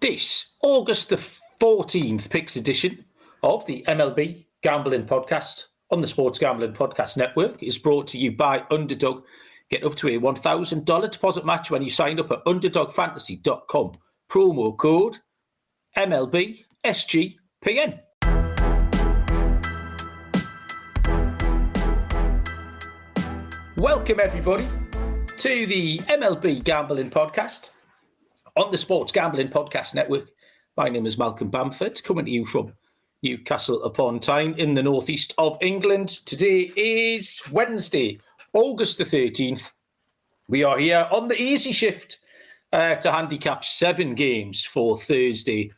This August the 14th picks edition of the MLB Gambling Podcast on the Sports Gambling Podcast Network is brought to you by Underdog. Get up to a $1,000 deposit match when you sign up at underdogfantasy.com. Promo code MLB SGPN. Welcome everybody to the MLB Gambling Podcast on the Sports Gambling Podcast Network. My name is Malcolm Bamford, coming to you from Newcastle upon Tyne in the northeast of England. Today is Wednesday, August the 13th. We are here on the easy shift to handicap 7 games for Thursday,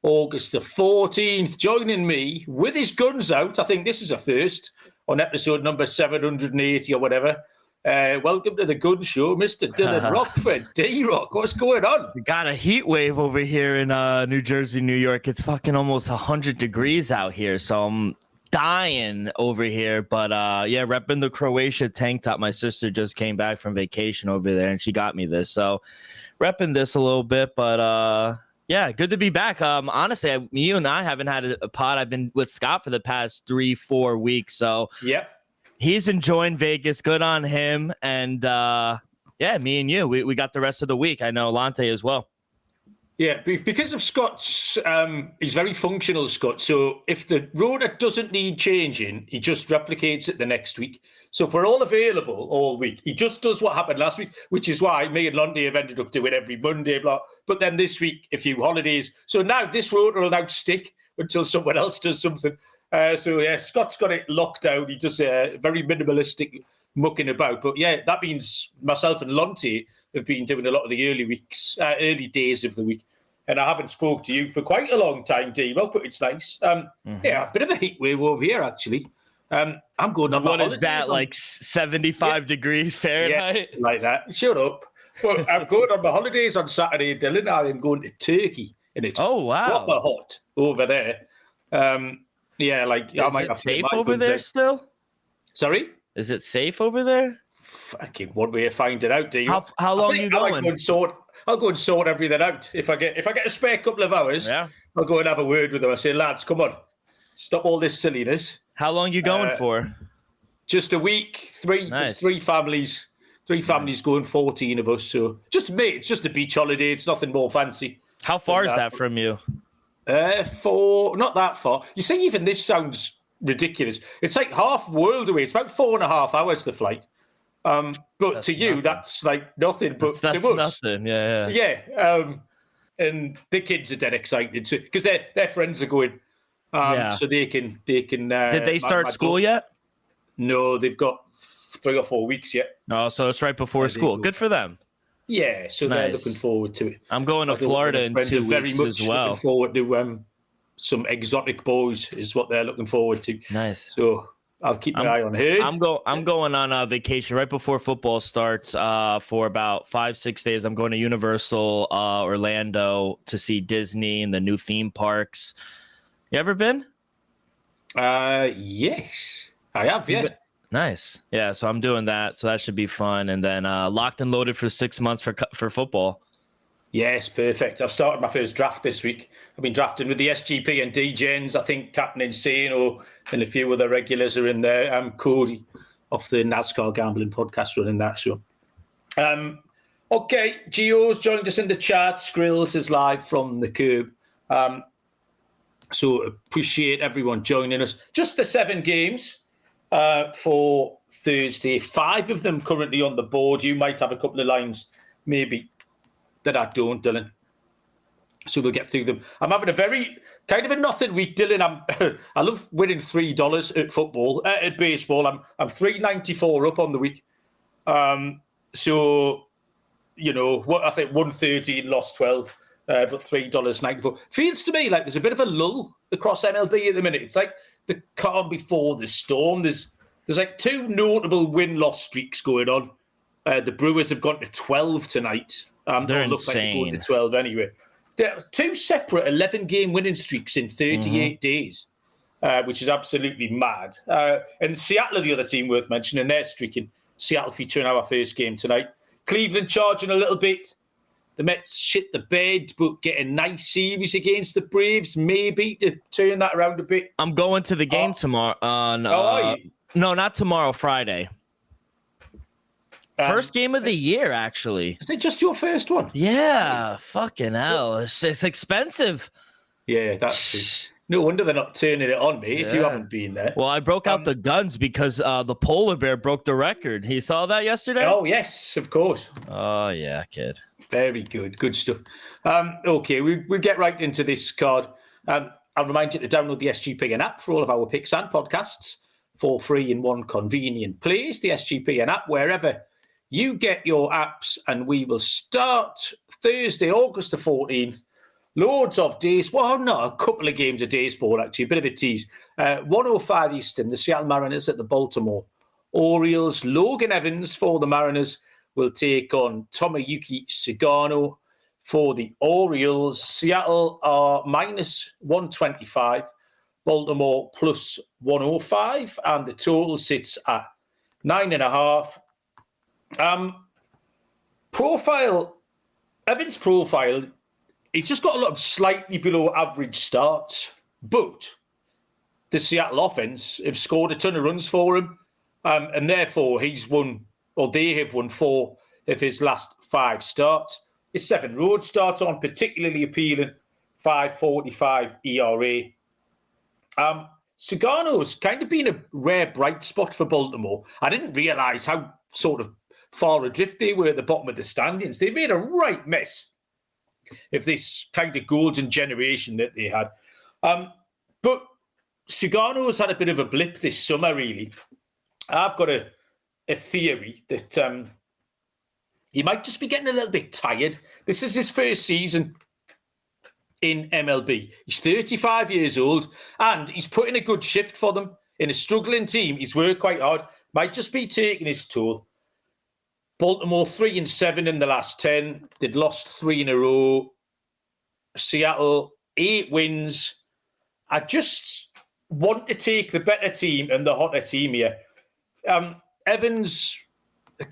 August the 14th. Joining me with his guns out, I think this is a first, on episode number 780 or whatever. Welcome to the Gun Show, Mr. Dylan Rockford. D-Rock, what's going on? We got a heat wave over here in New Jersey, New York. It's fucking almost 100 degrees out here, so I'm dying over here. But yeah, repping the Croatia tank top. My sister just came back from vacation over there, and she got me this. So repping this a little bit, but yeah, good to be back. Honestly, you and I haven't had a pod. I've been with Scott for the past 3-4 weeks, so yep. He's enjoying Vegas. Good on him. And, yeah, me and you, we got the rest of the week. I know Lante as well. Yeah, because of Scott's, he's very functional, Scott. So if the rotor doesn't need changing, he just replicates it the next week. So if we're all available all week, he just does what happened last week, which is why me and Lante have ended up doing every Monday, blah. But then this week, a few holidays. So now this rotor will now stick until someone else does something. So, yeah, Scott's got it locked down. He does very minimalistic mucking about. But, yeah, that means myself and Lonte have been doing a lot of the early days of the week. And I haven't spoke to you for quite a long time, D-Well, but it's nice. Yeah, a bit of a heat wave over here, actually. I'm going on my holidays. What is that, like 75 degrees Fahrenheit? Yeah, like that. Shut up. But I'm going on my holidays on Saturday, Dylan. I'm going to Turkey, and it's proper hot over there. Yeah, like I might have to safe over there still? Sorry? Is it safe over there? Fucking one way to find it out, do you? How long are you going? I'll go and sort everything out. If I get a spare couple of hours, yeah. I'll go and have a word with them. I say, lads, come on, stop all this silliness. How long are you going for? Just a week. There's 3 families. 3 families going, 14 of us. So just me. It's just a beach holiday. It's nothing more fancy. How far is that from you? Not that far. You see, even this sounds ridiculous. It's like half world away. It's about 4.5 hours the flight. But that's to you, nothing. That's like nothing. But that's to us, nothing. Yeah. Yeah. And the kids are dead excited because their friends are going. So they can. Did they start school yet? No, they've got 3 or 4 weeks yet. Oh, so it's right before school. Good for them. Yeah, so they're looking forward to it. I'm going to Florida in 2 weeks as well. Looking forward to some exotic boys is what they're looking forward to. Nice. So I'll keep my eye on her. I'm going on vacation right before football starts for about 5-6 days. I'm going to Universal Orlando to see Disney and the new theme parks. You ever been? Yes, I have. Yeah. Nice. Yeah, so I'm doing that. So that should be fun. And then locked and loaded for 6 months for football. Yes, perfect. I've started my first draft this week. I've been drafting with the SGP and DJs. I think Captain Insane and a few other regulars are in there. I'm Cody off the NASCAR Gambling Podcast running that show. Okay, Gio's joined us in the chat. Skrills is live from the curb. So appreciate everyone joining us. Just the 7 games. For Thursday, 5 of them currently on the board. You might have a couple of lines, maybe, that I don't, Dylan. So we'll get through them. I'm having a very kind of a nothing week, Dylan. I love winning $3 at football, at baseball. I'm $3.94 up on the week. So you know what? I think 113 lost 12, but $3.94 feels to me like there's a bit of a lull across MLB at the minute. It's like the calm before the storm. There's like 2 notable win-loss streaks going on. The Brewers have gone to 12 tonight. They're insane. Like they're going to 12 anyway. There are 2 separate 11-game winning streaks in 38 days, which is absolutely mad. And Seattle are the other team worth mentioning. They're streaking. Seattle featuring our first game tonight. Cleveland charging a little bit. the Mets shit the bed, but get a nice series against the Braves, maybe to turn that around a bit. I'm going to the game tomorrow. Are you? No, not tomorrow. Friday. First game of the year, actually. Is it just your first one? Yeah, fucking hell. It's expensive. Yeah, that's true. No wonder they're not turning it on me if you haven't been there. Well, I broke out the guns because the polar bear broke the record. You saw that yesterday? Oh, yes, of course. Oh, yeah, kid. Very good. Good stuff. Okay, we'll get right into this card. I'll remind you to download the SGPN app for all of our picks and podcasts for free in one convenient place. The SGPN app, wherever you get your apps, and we will start Thursday, August the 14th. Loads of days. Well, no, a couple of games a day sport, actually. A bit of a tease. 1:05 Eastern, the Seattle Mariners at the Baltimore Orioles. Logan Evans for the Mariners will take on Tomoyuki Sugano for the Orioles. Seattle are minus 125. Baltimore plus 105. And the total sits at 9.5. Evans' profile, he's just got a lot of slightly below average starts, but the Seattle offense have scored a ton of runs for him, and therefore they have won 4 of his last 5 starts. His 7 road starts on particularly appealing, 5.45 ERA. Sugano's kind of been a rare bright spot for Baltimore. I didn't realise how sort of far adrift they were at the bottom of the standings. They made a right mess of this kind of golden generation that they had. But Sugano's had a bit of a blip this summer, really. I've got a theory that he might just be getting a little bit tired. This is his first season in MLB. He's 35 years old, and he's put in a good shift for them. In a struggling team, he's worked quite hard. Might just be taking his toll. Baltimore 3-7 in the last 10. They'd lost 3 in a row. Seattle 8 wins. I just want to take the better team and the hotter team here. Evans,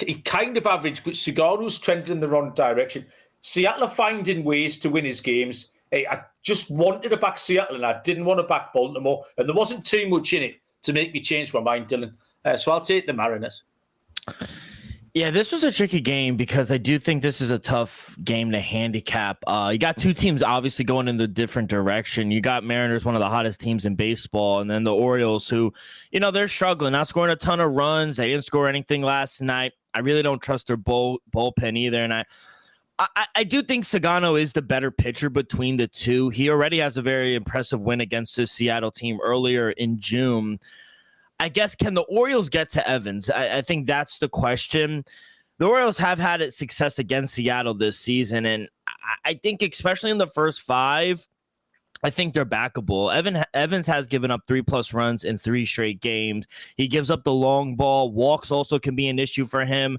he kind of average, but Sugano's trending in the wrong direction. Seattle are finding ways to win his games. I just wanted to back Seattle and I didn't want to back Baltimore. And there wasn't too much in it to make me change my mind, Dylan. So I'll take the Mariners. Yeah, this was a tricky game because I do think this is a tough game to handicap. You got two teams obviously going in the different direction. You got Mariners, one of the hottest teams in baseball, and then the Orioles who, they're struggling, not scoring a ton of runs. They didn't score anything last night. I really don't trust their bullpen either. And I do think Sugano is the better pitcher between the two. He already has a very impressive win against the Seattle team earlier in June. I guess, can the Orioles get to Evans? I think that's the question. The Orioles have had success against Seattle this season, and I think especially in the first 5, I think they're backable. Evans has given up 3+ runs in 3 straight games. He gives up the long ball. Walks also can be an issue for him.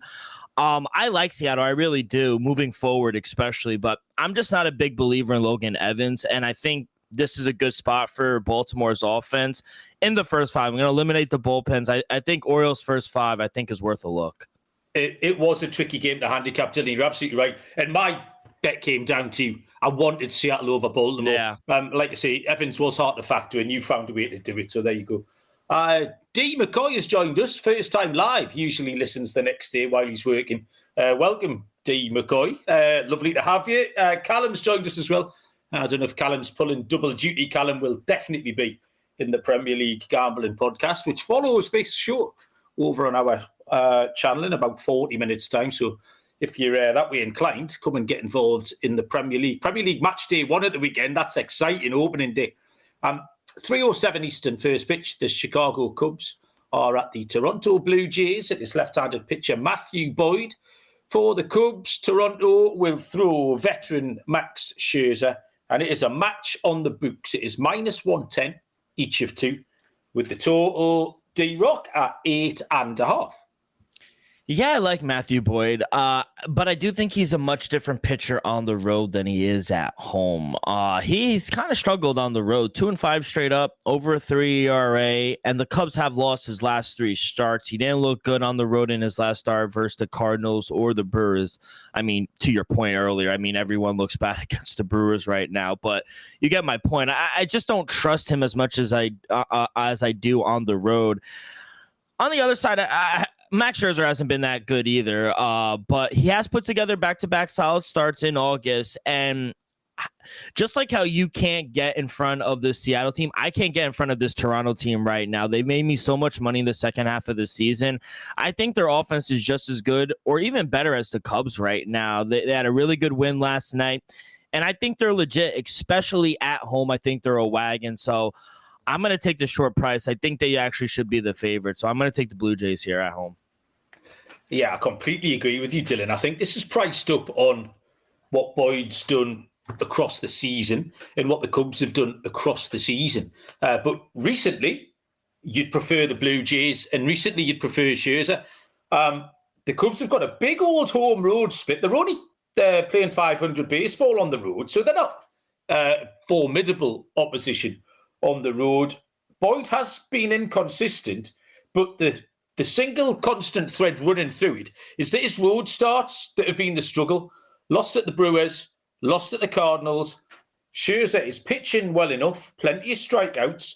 I like Seattle. I really do, moving forward especially, but I'm just not a big believer in Logan Evans, and I think this is a good spot for Baltimore's offense in the first 5. I'm going to eliminate the bullpens. I think Orioles' first 5, I think, is worth a look. It was a tricky game to handicap, Dylan. You're absolutely right. And my bet came down to I wanted Seattle over Baltimore. Yeah. Like I say, Evans was hard to factor in. You found a way to do it, so there you go. D. McCoy has joined us, first time live. Usually listens the next day while he's working. Welcome, D. McCoy. Lovely to have you. Callum's joined us as well. I don't know if Callum's pulling double duty. Callum will definitely be in the Premier League Gambling Podcast, which follows this show over on our channel in about 40 minutes' time. So if you're that way inclined, come and get involved in the Premier League. Premier League match day 1 at the weekend. That's exciting, opening day. 3:07 Eastern first pitch. The Chicago Cubs are at the Toronto Blue Jays. At this left-handed pitcher, Matthew Boyd. For the Cubs, Toronto will throw veteran Max Scherzer. And it is a match on the books. It is -110, each of 2, with the total D-Rock at 8.5. Yeah, I like Matthew Boyd, but I do think he's a much different pitcher on the road than he is at home. He's kind of struggled on the road, 2-5 straight up, over a 3 ERA, and the Cubs have lost his last 3 starts. He didn't look good on the road in his last start versus the Cardinals or the Brewers. I mean, to your point earlier, I mean, everyone looks bad against the Brewers right now, but you get my point. I just don't trust him as much as I do on the road. On the other side, Max Scherzer hasn't been that good either, but he has put together back-to-back solid starts in August, and just like how you can't get in front of the Seattle team, I can't get in front of this Toronto team right now. They made me so much money in the second half of the season. I think their offense is just as good or even better as the Cubs right now. They had a really good win last night, and I think they're legit, especially at home. I think they're a wagon, so I'm going to take the short price. I think they actually should be the favorite, so I'm going to take the Blue Jays here at home. Yeah, I completely agree with you, Dylan. I think this is priced up on what Boyd's done across the season and what the Cubs have done across the season. But recently, you'd prefer the Blue Jays, and recently you'd prefer Scherzer. The Cubs have got a big old home road split. They're only playing 500 baseball on the road, so they're not formidable opposition on the road. Boyd has been inconsistent, but the single constant thread running through it is that his road starts that have been the struggle. Lost at the Brewers, lost at the Cardinals. Scherzer is pitching well enough, plenty of strikeouts.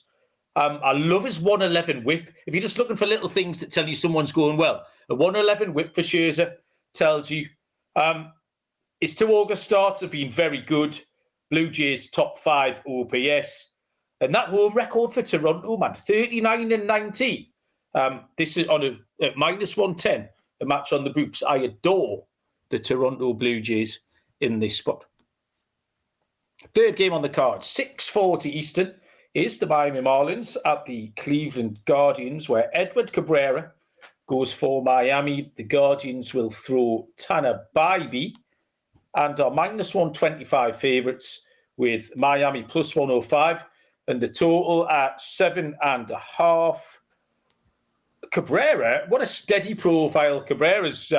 I love his 111 whip. If you're just looking for little things that tell you someone's going well, a 111 whip for Scherzer tells you. His 2 August starts have been very good. Blue Jays top 5 OPS. And that home record for Toronto, man, 39-19. This is on at -110, a match on the books. I adore the Toronto Blue Jays in this spot. Third game on the card, 6:40 Eastern, is the Miami Marlins at the Cleveland Guardians, where Edward Cabrera goes for Miami. The Guardians will throw Tanner Bybee and are -125 favourites with Miami +105 and the total at 7.5. Cabrera, what a steady profile Cabrera's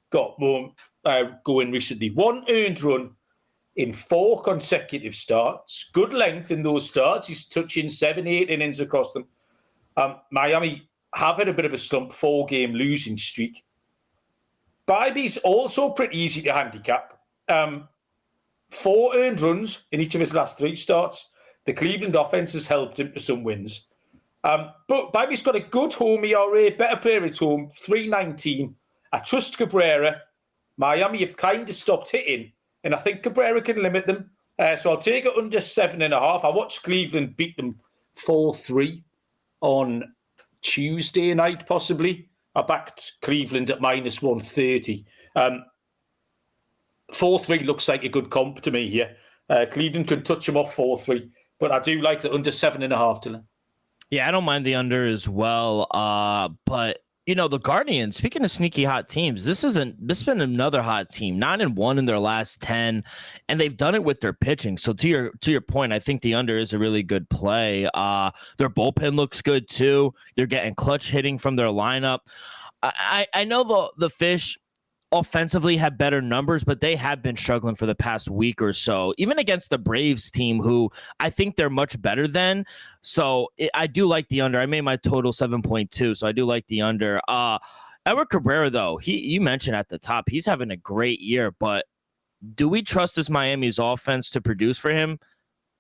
got more going recently. 1 earned run in 4 consecutive starts. Good length in those starts. He's touching 7-8 innings across them. Miami have had a bit of a slump, 4-game losing streak. Bybee's also pretty easy to handicap. 4 earned runs in each of his last 3 starts. The Cleveland offense has helped him to some wins. But Bybee's got a good home ERA, better player at home, 3.19. I trust Cabrera. Miami have kind of stopped hitting, and I think Cabrera can limit them. So I'll take it under 7.5. I watched Cleveland beat them 4-3 on Tuesday night, possibly. I backed Cleveland at -130. 4-3 looks like a good comp to me here. Cleveland could touch them off 4-3, but I do like the under 7.5, Dylan. Yeah, I don't mind the under as well. But you know, the Guardians, speaking of sneaky hot teams, this has been another hot team, 9-1 in their last 10, and they've done it with their pitching. So to your point, I think the under is a really good play. Their bullpen looks good too. They're getting clutch hitting from their lineup. I know the Fish offensively have better numbers, but they have been struggling for the past week or so, even against the Braves team, who I think they're much better than. So I do like the under. I made my total 7.2, so I do like the under. Edward Cabrera, though, you mentioned at the top, he's having a great year, but do we trust this Miami's offense to produce for him?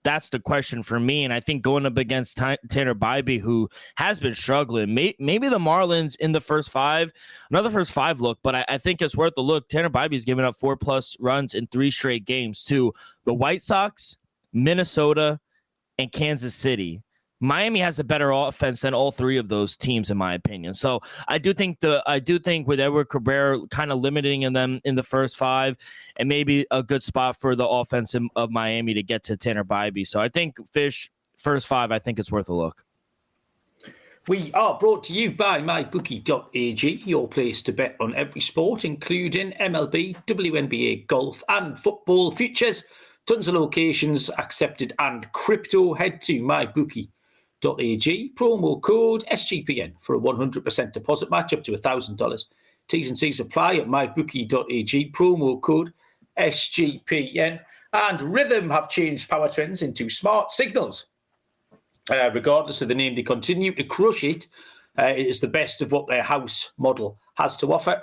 That's the question for me. And I think going up against Tanner Bybee, who has been struggling, maybe the Marlins in the first 5, another first 5 look, but I think it's worth a look. Tanner Bybee's given up 4+ runs in 3 straight games to the White Sox, Minnesota, and Kansas City. Miami has a better offense than all 3 of those teams, in my opinion. So I do think with Edward Cabrera kind of limiting them in the first 5, and maybe a good spot for the offense of Miami to get to Tanner Bybee. So I think Fish first 5, I think it's worth a look. We are brought to you by mybookie.ag, your place to bet on every sport, including MLB, WNBA, golf, and football futures. Tons of locations accepted and crypto. Head to mybookie.ag, promo code SGPN for a 100% deposit match up to $1,000. T's and C's apply at mybookie.ag, promo code SGPN. And Rhythm have changed power trends into smart signals. Regardless of the name, they continue to crush it. It is the best of what their house model has to offer.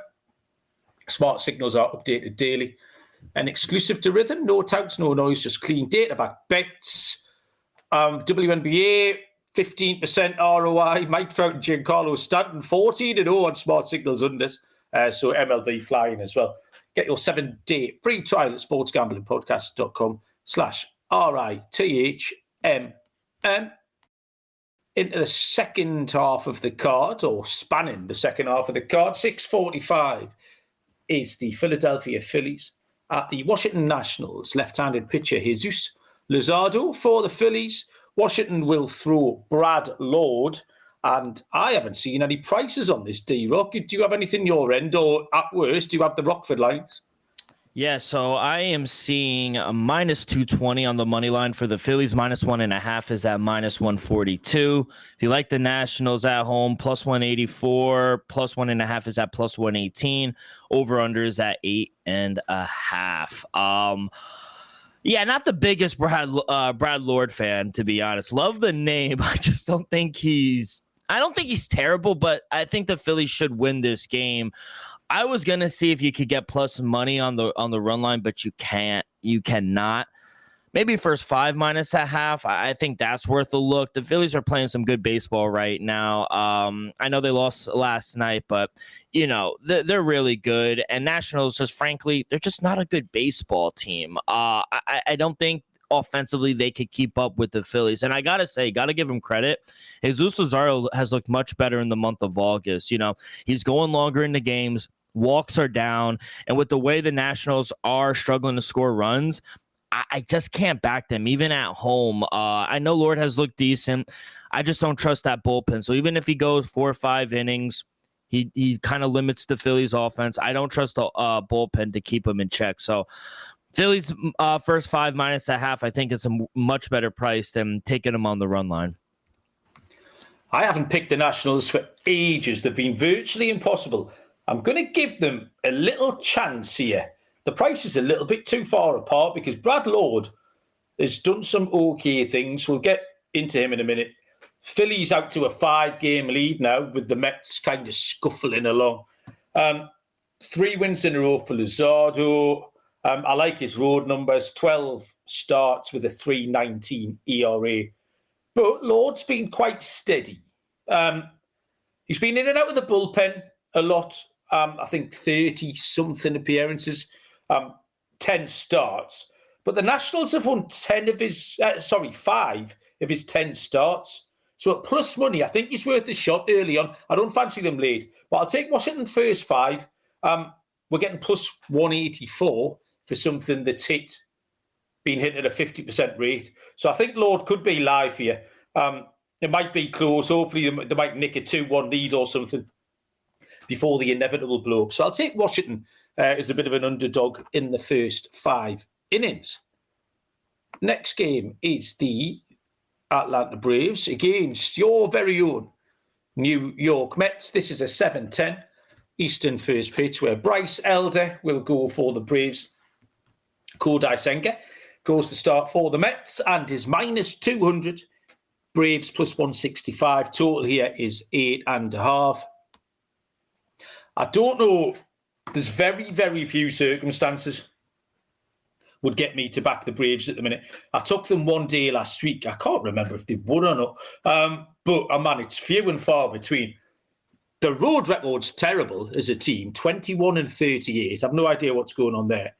Smart signals are updated daily and exclusive to Rhythm. No touts, no noise, just clean data-backed bets. WNBA, 15% ROI. Mike Trout and Giancarlo Stanton, 14-0 on smart signals unders. So MLB flying as well. Get your 7-day free trial at sportsgamblingpodcast.com/RITHMM. Into the second half of the card, or spanning the second half of the card, 6:45 is the Philadelphia Phillies at the Washington Nationals. Left-handed pitcher Jesus Luzardo for the Phillies. Washington will throw Brad Lord, and I haven't seen any prices on this, D-Rock. Do you have anything your end, or at worst, do you have the Rockford lines? Yeah, so I am seeing a -220 on the money line for the Phillies. -1.5 is at -142. If you like the Nationals at home, +184, +1.5 is at +118. Over/under is at 8.5. Yeah, not the biggest Brad Lord fan, to be honest. Love the name. I just don't think he's terrible, but I think the Phillies should win this game. I was gonna see if you could get plus money on the run line, but you can't. You cannot. Maybe first 5 -0.5. I think that's worth a look. The Phillies are playing some good baseball right now. I know they lost last night, but they're really good. And Nationals, just frankly, they're just not a good baseball team. I don't think offensively they could keep up with the Phillies. And I gotta give him credit. Jesus Luzardo has looked much better in the month of August. He's going longer into games. Walks are down. And with the way the Nationals are struggling to score runs, I just can't back them, even at home. I know Lord has looked decent. I just don't trust that bullpen. So even if he goes 4 or 5 innings, he kind of limits the Phillies offense. I don't trust the bullpen to keep him in check. So Phillies first 5 -0.5, I think it's a much better price than taking them on the run line. I haven't picked the Nationals for ages. They've been virtually impossible. I'm going to give them a little chance here. The price is a little bit too far apart because Brad Lord has done some okay things. We'll get into him in a minute. Phillies out to a 5-game lead now with the Mets kind of scuffling along. 3 wins in a row for Luzardo. I like his road numbers. 12 starts with a 3.19 ERA. But Lord's been quite steady. He's been in and out of the bullpen a lot. I think 30-something appearances, 10 starts. But the Nationals have won 5 of his 10 starts. So at plus money, I think he's worth a shot early on. I don't fancy them late. But I'll take Washington first 5. We're getting plus 184 for something that's been hit at a 50% rate. So I think Lord could be live here. It might be close. Hopefully they might nick a 2-1 lead or something before the inevitable blow up. So I'll take Washington as a bit of an underdog in the first 5 innings. Next game is the Atlanta Braves against your very own New York Mets. This is a 7:10 Eastern first pitch where Bryce Elder will go for the Braves. Kodai Senga draws the start for the Mets and is -200. Braves plus 165. Total here is 8.5. I don't know. There's very, very few circumstances would get me to back the Braves at the minute. I took them one day last week. I can't remember if they won or not. But, man, it's few and far between. The road record's terrible as a team, 21-38. I've no idea what's going on there.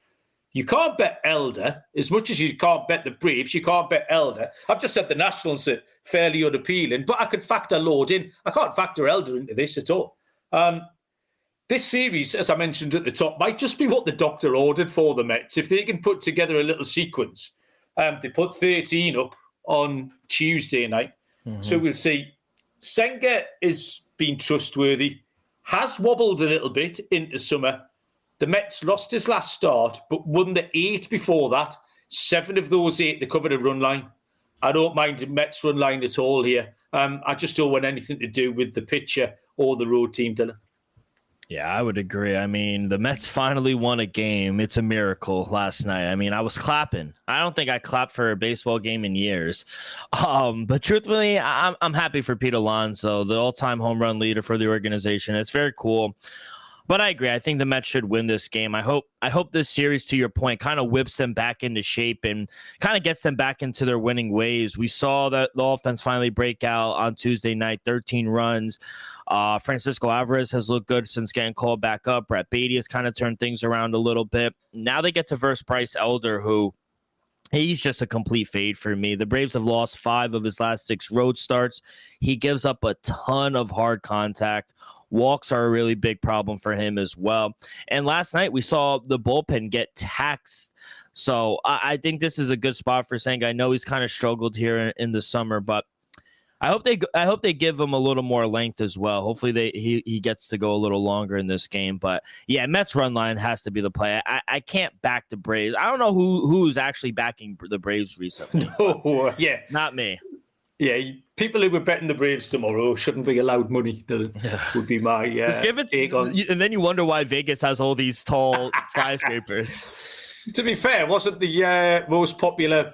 You can't bet Elder. As much as you can't bet the Braves, you can't bet Elder. I've just said the Nationals are fairly unappealing, but I could factor Lord in. I can't factor Elder into this at all. This series, as I mentioned at the top, might just be what the doctor ordered for the Mets. If they can put together a little sequence. They put 13 up on Tuesday night. Mm-hmm. So we'll see. Senga is being trustworthy, has wobbled a little bit into summer. The Mets lost his last start, but won the 8 before that. 7 of those 8, they covered a run line. I don't mind the Mets run line at all here. I just don't want anything to do with the pitcher or the road team, Dylan. Yeah, I would agree. I mean, the Mets finally won a game. It's a miracle last night. I mean, I was clapping. I don't think I clapped for a baseball game in years. But truthfully, I'm happy for Pete Alonso, the all-time home run leader for the organization. It's very cool. But I agree. I think the Mets should win this game. I hope this series, to your point, kind of whips them back into shape and kind of gets them back into their winning ways. We saw that the offense finally break out on Tuesday night, 13 runs. Francisco Alvarez has looked good since getting called back up. Brett Beatty has kind of turned things around a little bit. Now they get to verse Bryce Elder, who he's just a complete fade for me. The Braves have lost 5 of his last 6 road starts. He gives up a ton of hard contact. Walks are a really big problem for him as well. And last night we saw the bullpen get taxed. So I think this is a good spot for Senga. I know he's kind of struggled here in the summer, but I hope they give him a little more length as well. Hopefully he gets to go a little longer in this game. But yeah, Mets run line has to be the play. I can't back the Braves. I don't know who's actually backing the Braves recently. No, yeah, not me. Yeah, people who were betting the Braves tomorrow shouldn't be allowed money. That would be my take on. And then you wonder why Vegas has all these tall skyscrapers. To be fair, wasn't the most popular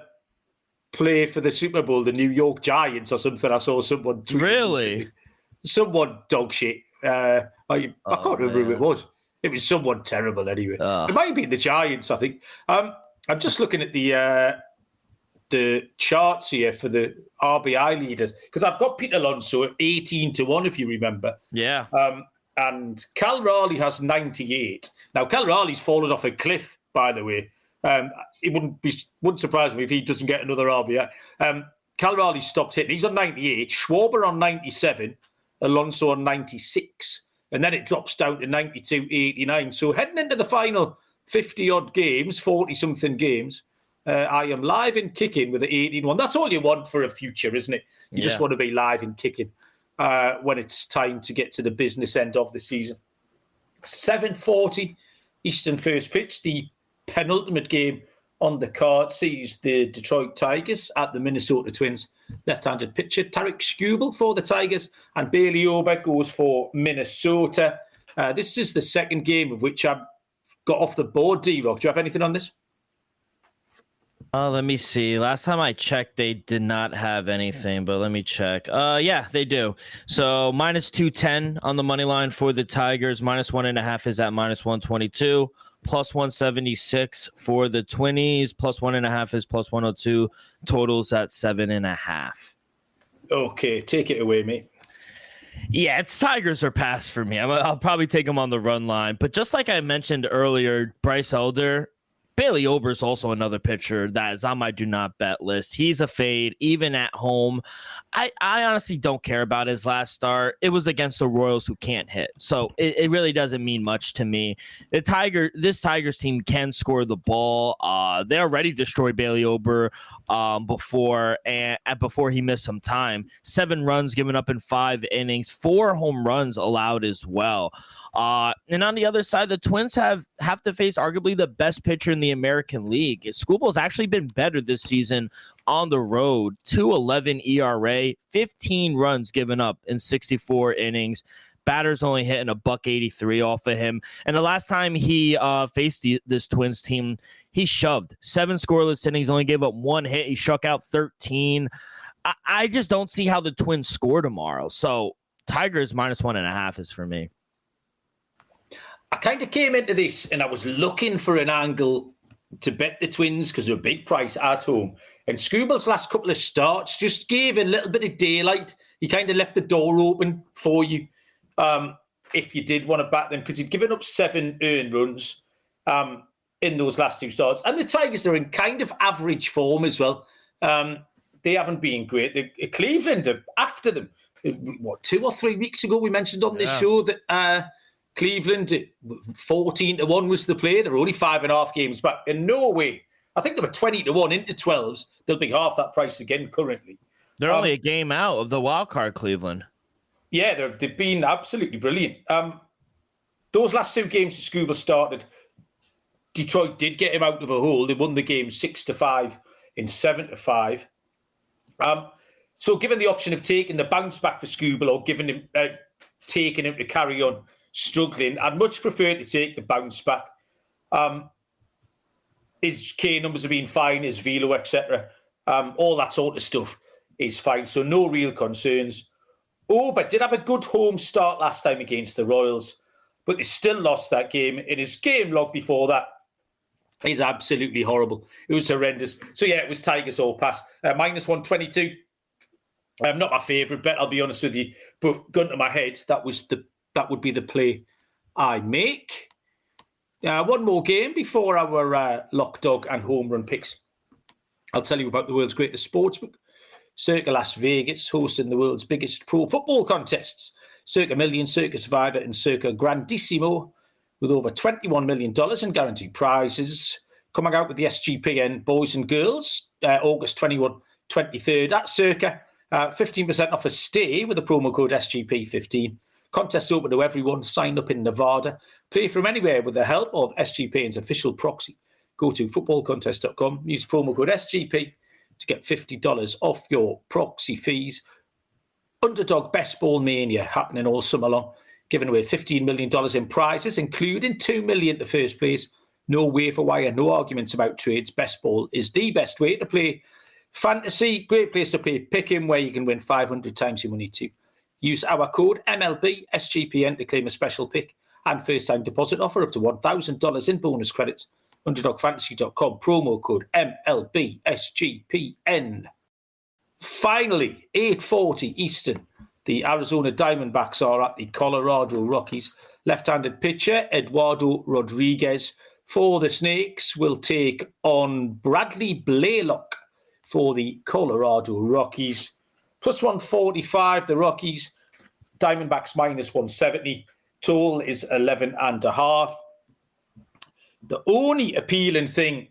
play for the Super Bowl the New York Giants or something? I saw someone tweet. Really? Someone dog shit. I can't remember who it was. It was someone terrible anyway. It might be the Giants, I think. I'm just looking at the charts here for the RBI leaders, because I've got Pete Alonso at 18-1, if you remember. Yeah. And Cal Raleigh has 98. Now, Cal Raleigh's fallen off a cliff, by the way. It wouldn't surprise me if he doesn't get another RBI. Cal Raleigh stopped hitting. He's on 98. Schwarber on 97. Alonso on 96. And then it drops down to 92, 89. So heading into the final 50-odd games, 40-something games, I am live and kicking with an 18-1. That's all you want for a future, isn't it? You just want to be live and kicking when it's time to get to the business end of the season. 7:40 Eastern first pitch. The penultimate game on the card sees the Detroit Tigers at the Minnesota Twins. Left-handed pitcher Tarek Skubal for the Tigers, and Bailey Ober goes for Minnesota. This is the second game of which I've got off the board. D-Rock, do you have anything on this? Let me see. Last time I checked, they did not have anything, but let me check. Yeah, they do. So minus 210 on the money line for the Tigers. Minus 1.5 is at minus 122. Plus 176 for the Twinnies. Plus 1.5 is plus 102. Totals at 7.5. Okay, take it away, mate. Yeah, it's Tigers or pass for me. I'll probably take them on the run line. But just like I mentioned earlier, Bryce Elder, Bailey Ober is also another pitcher that is on my do not bet list. He's a fade, even at home. I honestly don't care about his last start. It was against the Royals, who can't hit. So it really doesn't mean much to me. This Tigers team can score the ball. They already destroyed Bailey Ober before he missed some time. 7 runs given up in 5 innings, 4 home runs allowed as well. And on the other side, the Twins have to face arguably the best pitcher in the American League. Skubal's actually been better this season on the road. 2.11 ERA, 15 runs given up in 64 innings. Batter's only hitting a $183 off of him. And the last time he faced this Twins team, he shoved 7 scoreless innings, only gave up 1 hit. He struck out 13. I just don't see how the Twins score tomorrow. So Tigers minus 1.5 is for me. I kind of came into this and I was looking for an angle to bet the Twins because they're a big price at home. And Skubal's last couple of starts just gave a little bit of daylight. He kind of left the door open for you if you did want to back them, because he'd given up 7 earned runs in those last 2 starts. And the Tigers are in kind of average form as well. They haven't been great. Cleveland are after them. 2 or 3 weeks ago we mentioned on this show that Cleveland, 14-1 was the play. They were only 5.5 games back. In no way. I think they were 20-1 into 12s. They'll be half that price again currently. They're only a game out of the wild card, Cleveland. Yeah, they've been absolutely brilliant. Those last 2 games that Skubal started, Detroit did get him out of a hole. They won the game 6-5 and 7-5. So given the option of taking the bounce back for Skubal or taking him to carry on, struggling. I'd much prefer to take the bounce back. His K numbers have been fine, his velo, etc. All that sort of stuff is fine. So no real concerns. But did have a good home start last time against the Royals, but they still lost that game. In his game log before that, he's absolutely horrible. It was horrendous. So yeah, it was Tigers all pass. Minus 122. Not my favourite bet, I'll be honest with you. But gun to my head, that would be the play I make. One more game before our lock dog and home run picks. I'll tell you about the world's greatest sportsbook. Circa Las Vegas, hosting the world's biggest pro football contests. Circa Million, Circa Survivor, and Circa Grandissimo, with over $21 million in guaranteed prizes. Coming out with the SGPN Boys and Girls, August 21, 23rd at Circa. 15% off a stay with the promo code SGP15. Contest open to everyone. Sign up in Nevada. Play from anywhere with the help of SGPN's official proxy. Go to footballcontest.com. Use promo code SGP to get $50 off your proxy fees. Underdog Best Ball Mania happening all summer long. Giving away $15 million in prizes, including $2 million to first place. No waiver wire, no arguments about trades. Best Ball is the best way to play fantasy. Great place to play pick-em, where you can win 500 times your money too. Use our code MLB SGPN to claim a special pick and first-time deposit offer up to $1,000 in bonus credits. UnderdogFantasy.com, promo code MLB SGPN. Finally, 8:40 Eastern, the Arizona Diamondbacks are at the Colorado Rockies. Left-handed pitcher Eduardo Rodriguez for the Snakes will take on Bradley Blaylock for the Colorado Rockies. Plus 145, the Rockies. Diamondbacks minus 170. Total is 11.5. The only appealing thing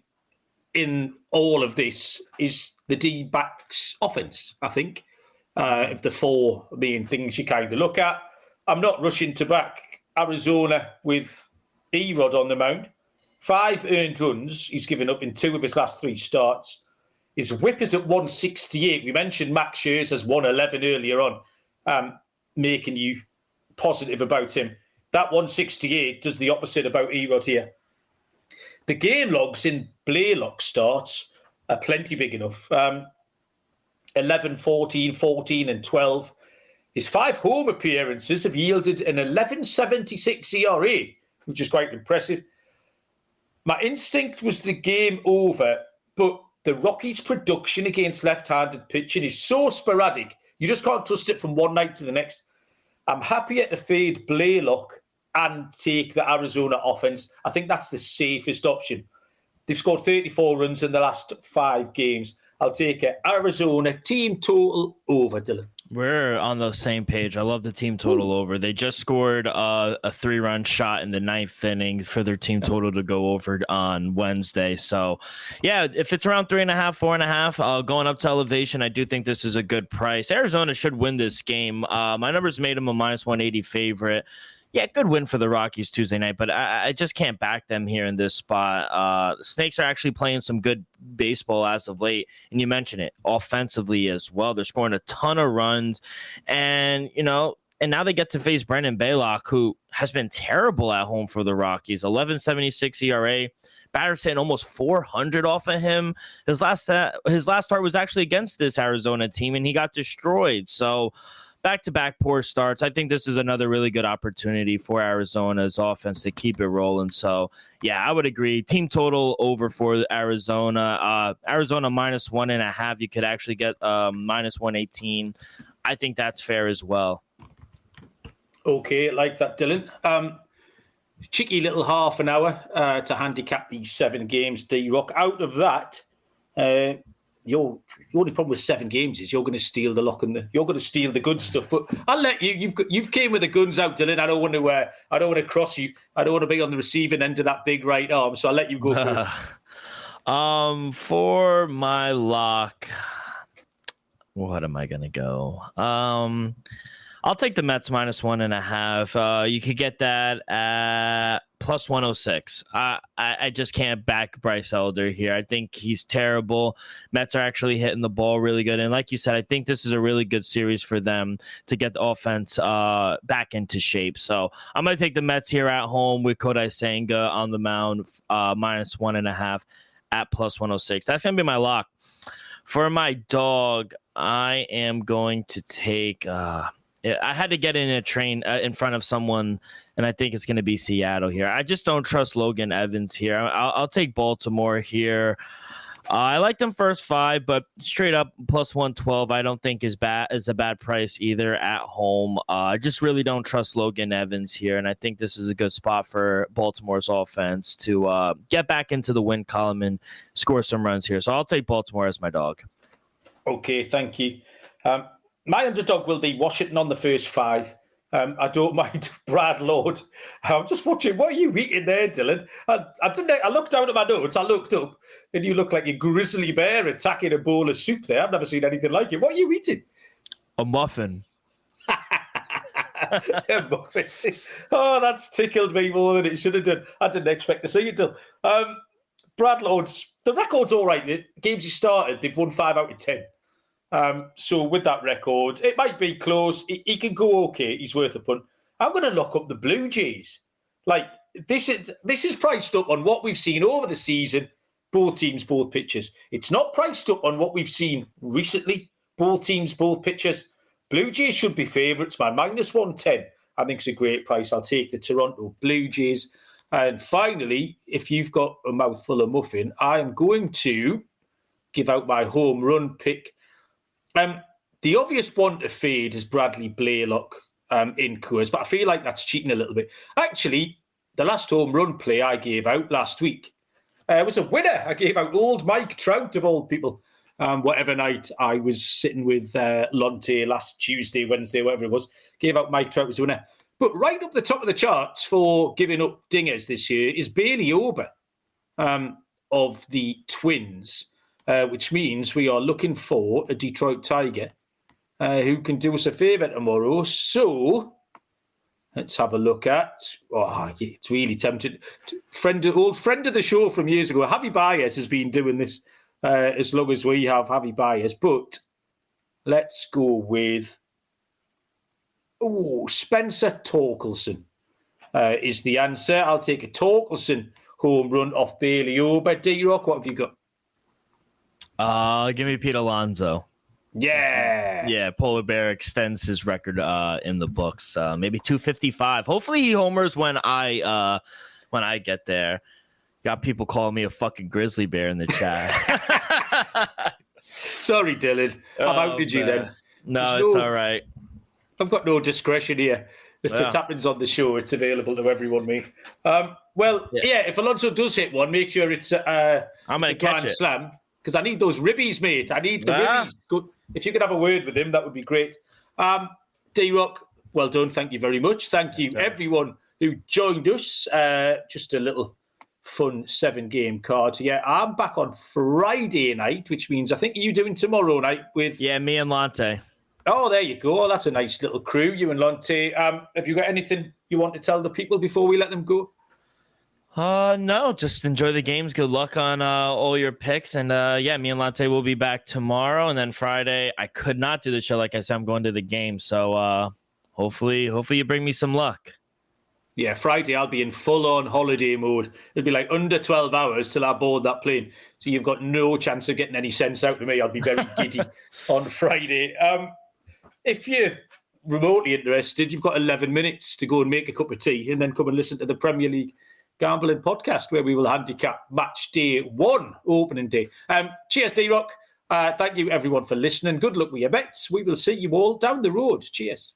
in all of this is the D-backs offense, I think, of the four main things you kind of look at. I'm not rushing to back Arizona with Erod on the mound. 5 earned runs he's given up in 2 of his last 3 starts. His whip is at 168. We mentioned Max Scherzer's 111 earlier on, making you positive about him. That 168 does the opposite about Erod here. The game logs in Blaylock starts are plenty big enough. 11, 14, 14 and 12. His 5 home appearances have yielded an 11.76 ERA, which is quite impressive. My instinct was the game over, but the Rockies' production against left-handed pitching is so sporadic, you just can't trust it from one night to the next. I'm happier to fade Blaylock and take the Arizona offense. I think that's the safest option. They've scored 34 runs in the last 5 games. I'll take it. Arizona team total over, Dylan. We're on the same page. I love the team total over. They just scored a 3-run shot in the 9th inning for their team total to go over on Wednesday. So, yeah, if it's around 3.5, 4.5, going up to elevation, I do think this is a good price. Arizona should win this game. My numbers made them a minus 180 favorite. Yeah, good win for the Rockies Tuesday night, but I just can't back them here in this spot. The Snakes are actually playing some good baseball as of late, and you mentioned it, offensively as well. They're scoring a ton of runs, and now they get to face Brendan Blaylock, who has been terrible at home for the Rockies. 11.76 ERA. Batter's hitting almost 400 off of him. His last start was actually against this Arizona team, and he got destroyed. So, back-to-back poor starts. I think this is another really good opportunity for Arizona's offense to keep it rolling. So, yeah, I would agree. Team total over for Arizona. Arizona minus 1.5. You could actually get minus 118. I think that's fair as well. Okay, like that, Dylan. Cheeky little half an hour to handicap these 7 games, D-Rock. Out of that, the only problem with 7 games is you're going to steal the lock and you're going to steal the good stuff. But I'll let you. You've came with the guns out, Dylan. I don't want to cross you. I don't want to be on the receiving end of that big right arm. So I'll let you go first. For my lock, what am I going to go? I'll take the Mets minus 1.5. You could get that at plus 106. I just can't back Bryce Elder here. I think he's terrible. Mets are actually hitting the ball really good. And like you said, I think this is a really good series for them to get the offense back into shape. So I'm going to take the Mets here at home with Kodai Senga on the mound, minus 1.5 at plus 106. That's going to be my lock. For my dog, I am going to take... I had to get in a train in front of someone, and I think it's going to be Seattle here. I just don't trust Logan Evans here. I'll take Baltimore here. I like them first 5, but straight up plus 112 I don't think is a bad price either at home. I just really don't trust Logan Evans here, and I think this is a good spot for Baltimore's offense to get back into the win column and score some runs here. So I'll take Baltimore as my dog. Okay, thank you. My underdog will be Washington on the first 5. I don't mind Brad Lord. I'm just watching. What are you eating there, Dylan? I looked down at my notes. I looked up, and you look like a grizzly bear attacking a bowl of soup there. I've never seen anything like it. What are you eating? A muffin. A muffin. Oh, that's tickled me more than it should have done. I didn't expect to see it, Dylan. Brad Lord's, the record's all right. The games he started, they've won 5 out of 10. So with that record, it might be close. He can go okay. He's worth a punt. I'm going to lock up the Blue Jays. Like this is priced up on what we've seen over the season. Both teams, both pitchers. It's not priced up on what we've seen recently. Both teams, both pitchers. Blue Jays should be favourites, man. Minus 110. I think it's a great price. I'll take the Toronto Blue Jays. And finally, if you've got a mouthful of muffin, I am going to give out my home run pick. The obvious one to fade is Bradley Blaylock in Coors, but I feel like that's cheating a little bit. Actually, the last home run play I gave out last week was a winner. I gave out old Mike Trout, of all people. Whatever night I was sitting with Lonte last Tuesday, Wednesday, whatever it was, gave out Mike Trout as a winner. But right up the top of the charts for giving up dingers this year is Bailey Ober of the Twins. Which means we are looking for a Detroit Tiger who can do us a favour tomorrow. So let's have a look at. Oh, yeah, it's really tempting. Old friend of the show from years ago, Javi Baez has been doing this as long as we have, Javi Baez. But let's go with Spencer Torkelson is the answer. I'll take a Torkelson home run off Bailey Ober. D-Rock, what have you got? Give me Pete Alonso. Yeah. Polar Bear extends his record in the books. Maybe 255. Hopefully he homers when I get there. Got people calling me a fucking grizzly bear in the chat. Sorry, Dylan. I've outed you then. No, it's all right. I've got no discretion here. If it happens on the show, it's available to everyone, mate. If Alonso does hit one, make sure it's I'm going to catch it. Slam. Because I need those ribbies, mate. I need the ribbies. Good. If you could have a word with him, that would be great. D-Rock, well done. Thank you very much. Thank you, everyone who joined us. Just a little fun 7-game card. Yeah, I'm back on Friday night, which means I think you're doing tomorrow night with... Yeah, me and Lonte. Oh, there you go. That's a nice little crew, you and Lonte. Have you got anything you want to tell the people before we let them go? No, just enjoy the games. Good luck on all your picks. And me and Lonte will be back tomorrow. And then Friday, I could not do the show. Like I said, I'm going to the game. So hopefully you bring me some luck. Yeah, Friday I'll be in full-on holiday mode. It'll be like under 12 hours till I board that plane. So you've got no chance of getting any sense out of me. I'll be very giddy on Friday. If you're remotely interested, you've got 11 minutes to go and make a cup of tea and then come and listen to the Premier League Gambling Podcast, where we will handicap match day 1, opening day. Cheers, D-Rock. Thank you, everyone, for listening. Good luck with your bets. We will see you all down the road. Cheers.